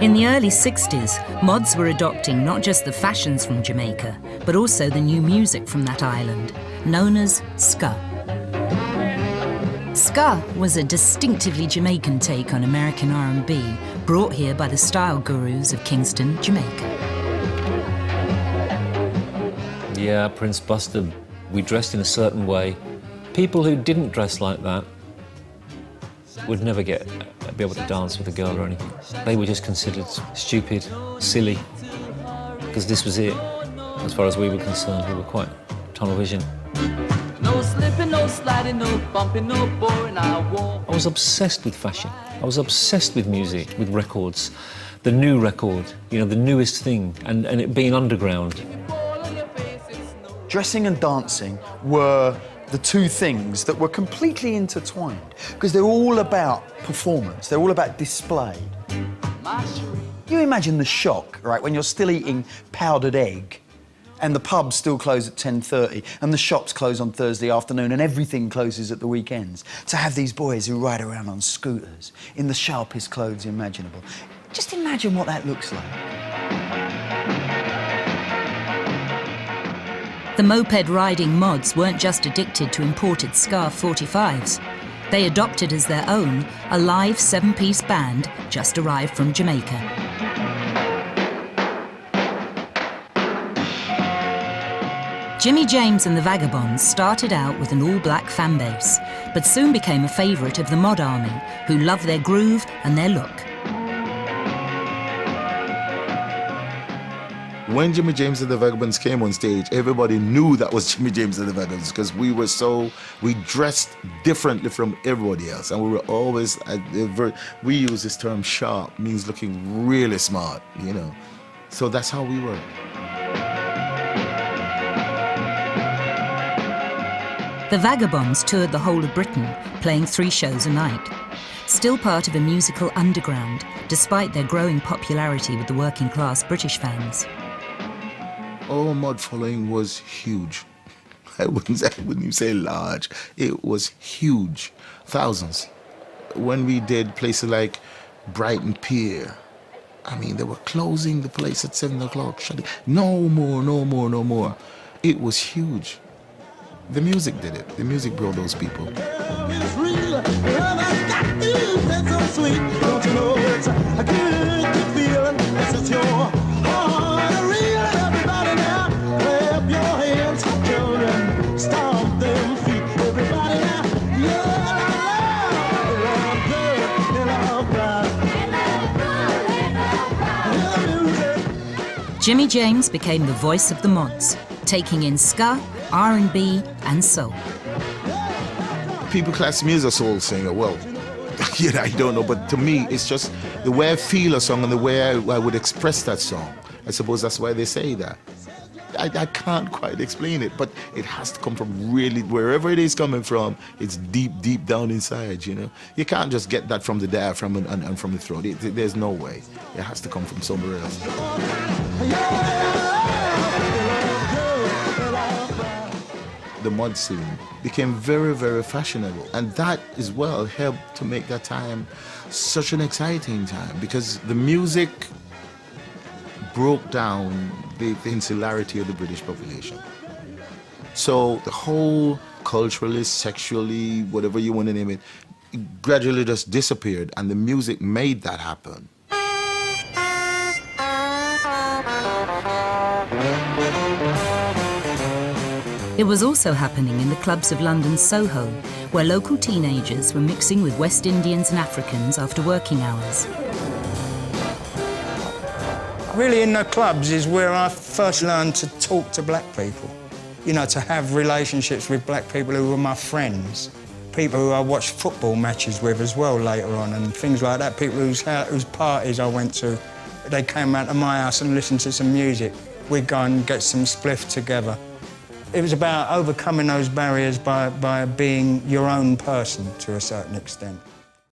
In the early 60s, mods were adopting not just the fashions from Jamaica, but also the new music from that island, known as ska. Ska was a distinctively Jamaican take on American R&B, brought here by the style gurus of Kingston, Jamaica. Yeah, Prince Buster, we dressed in a certain way. People who didn't dress like that would never be able to dance with a girl or anything. They were just considered stupid, silly, because this was it. As far as we were concerned, we were quite tunnel vision. No slipping, no sliding, no bumping, no boring, I was obsessed with fashion. I was obsessed with music, with records. The new record, you know, the newest thing, and it being underground. Dressing and dancing were the two things that were completely intertwined, because they're all about performance, they're all about display. You imagine the shock, right, when you're still eating powdered egg and the pubs still close at 10:30 and the shops close on Thursday afternoon and everything closes at the weekends. To have these boys who ride around on scooters in the sharpest clothes imaginable. Just imagine what that looks like. The moped-riding mods weren't just addicted to imported Ska 45s. They adopted as their own a live 7-piece band just arrived from Jamaica. Jimmy James and the Vagabonds started out with an all-black fanbase, but soon became a favourite of the mod army, who loved their groove and their look. When Jimmy James and the Vagabonds came on stage, everybody knew that was Jimmy James and the Vagabonds, because we dressed differently from everybody else, and we were always, we use this term sharp, means looking really smart, you know. So that's how we were. The Vagabonds toured the whole of Britain, playing 3 shows a night. Still part of a musical underground, despite their growing popularity with the working-class British fans. Our mod following was huge. I wouldn't even say large. It was huge. Thousands. When we did places like Brighton Pier, I mean, they were closing the place at 7 o'clock. No more, no more, no more. It was huge. The music did it. The music brought those people. Jimmy James became the voice of the mods, taking in ska, R&B and soul. People class me as a soul singer. Well, yeah, I don't know, but to me, it's just the way I feel a song and the way I would express that song. I suppose that's why they say that. I can't quite explain it, but it has to come from really, wherever it is coming from, it's deep, deep down inside, you know? You can't just get that from the diaphragm and from the throat. There's no way. It has to come from somewhere else. The mod scene became very, very fashionable, and that as well helped to make that time such an exciting time, because the music broke down the insularity of the British population. So the whole culturally, sexually, whatever you want to name it, gradually just disappeared, and the music made that happen. It was also happening in the clubs of London's Soho, where local teenagers were mixing with West Indians and Africans after working hours. Really, in the clubs is where I first learned to talk to black people. You know, to have relationships with black people who were my friends. People who I watched football matches with as well later on, and things like that. People whose parties I went to, they came out to my house and listened to some music. We'd go and get some spliff together. It was about overcoming those barriers by being your own person to a certain extent.